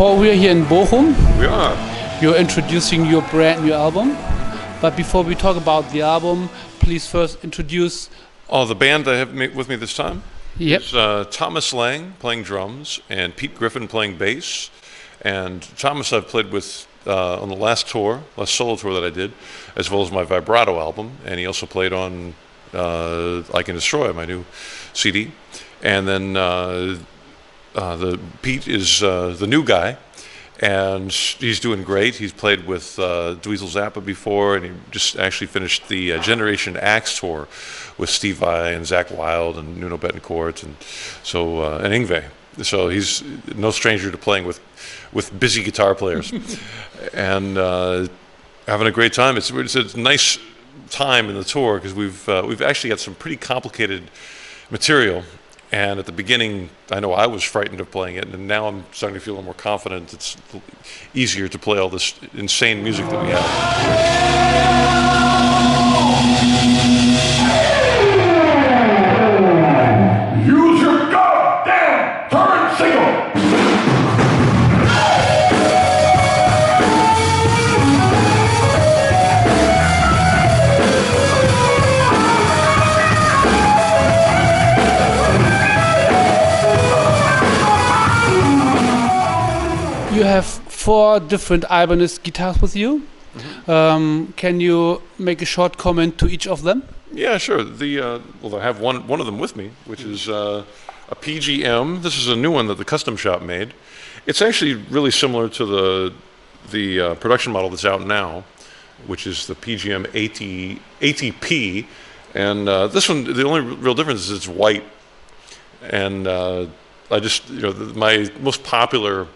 Paul, we are here in Bochum. We are. You're introducing your brand new album. But before we talk about the album, please first introduce... Oh, the band I have with me this time? Yep. Is Thomas Lang playing drums and Pete Griffin playing bass. And Thomas I've played with on the last solo tour that I did, as well as my vibrato album. And he also played on I Can Destroy, my new CD. And then the Pete is the new guy, and he's doing great. He's played with Dweezil Zappa before, and he just actually finished the Generation Axe tour with Steve Vai and Zach Wilde and Nuno Bettencourt and and Yngwie. So he's no stranger to playing with busy guitar players, and having a great time. It's a nice time in the tour because we've actually got some pretty complicated material. And at the beginning, I know I was frightened of playing it, and now I'm starting to feel a little more confident. It's easier to play all this insane music that we have. Use your goddamn turn signal! You have 4 different Ibanez guitars with you. Mm-hmm. Can you make a short comment to each of them? Yeah, sure. Well, I have one of them with me, which is a PGM. This is a new one that the custom shop made. It's actually really similar to the production model that's out now, which is the PGM ATP. And this one, the only real difference is it's white. And my most popular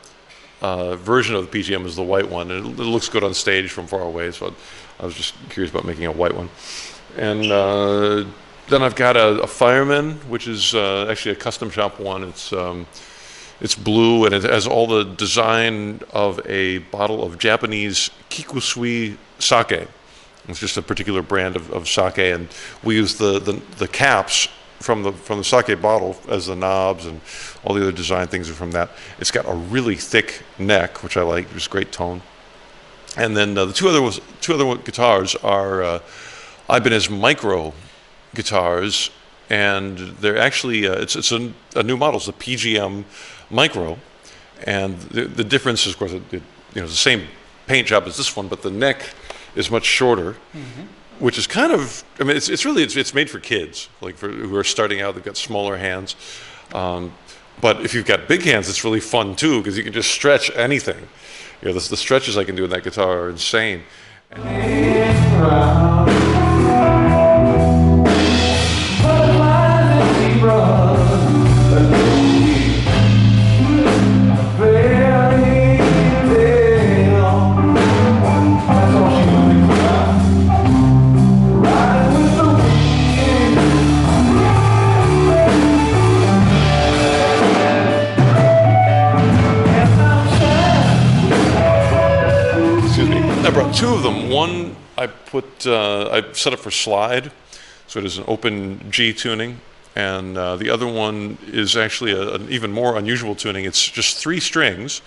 version of the PGM is the white one, and it looks good on stage from far away, so I was just curious about making a white one. And then I've got a Fireman, which is actually a custom shop one. It's blue, and it has all the design of a bottle of Japanese Kikusui sake. It's just a particular brand of sake, and we use the caps from the sake bottle as the knobs, and all the other design things are from that. It's got a really thick neck, which I like. Just great tone. And then the two other guitars are Ibanez Micro guitars, and they're actually it's a new model. It's the PGM Micro, and the difference is, of course, it's the same paint job as this one, but the neck is much shorter. Mm-hmm. Which is kind of, I mean, it's made for kids, like who are starting out. They've got smaller hands, but if you've got big hands, it's really fun too because you can just stretch anything. The stretches I can do in that guitar are insane. I brought 2 of them. One I set up for slide, so it is an open G tuning, and the other one is actually an even more unusual tuning. It's just 3 strings,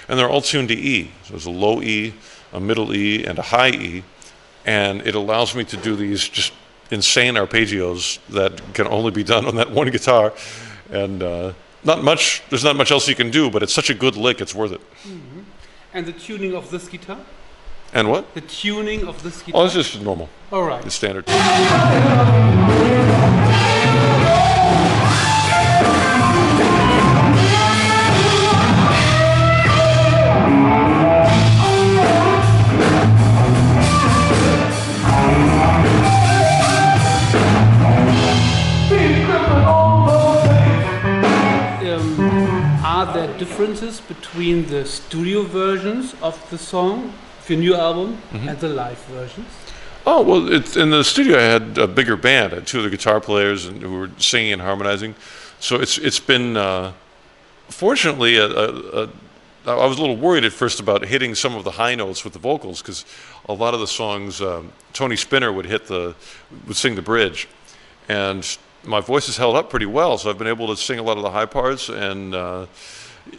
and they're all tuned to E. So there's a low E, a middle E, and a high E, and it allows me to do these just insane arpeggios that can only be done on that one guitar, and there's not much else you can do, but it's such a good lick, it's worth it. Mm-hmm. And the tuning of this guitar? And what? The tuning of this guitar? Oh, it's just normal. All right. It's standard. Are there differences between the studio versions of the song, of your new album, mm-hmm. and the live versions? Oh, well, in the studio I had a bigger band. I had 2 other guitar players who were singing and harmonizing. So it's been, fortunately, I was a little worried at first about hitting some of the high notes with the vocals because a lot of the songs, Tony Spinner would sing the bridge. And my voice has held up pretty well, so I've been able to sing a lot of the high parts, and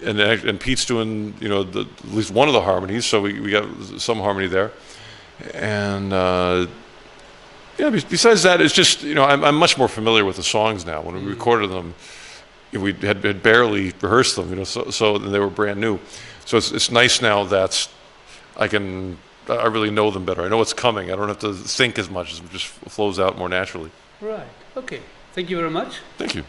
and Pete's doing, you know, at least one of the harmonies, so we got some harmony there. And yeah, besides that, it's just, you know, I'm much more familiar with the songs now. When we recorded them, we had barely rehearsed them, you know, so they were brand new. So it's nice now that I really know them better. I know what's coming. I don't have to think as much. It just flows out more naturally. Right. Okay. Thank you very much. Thank you.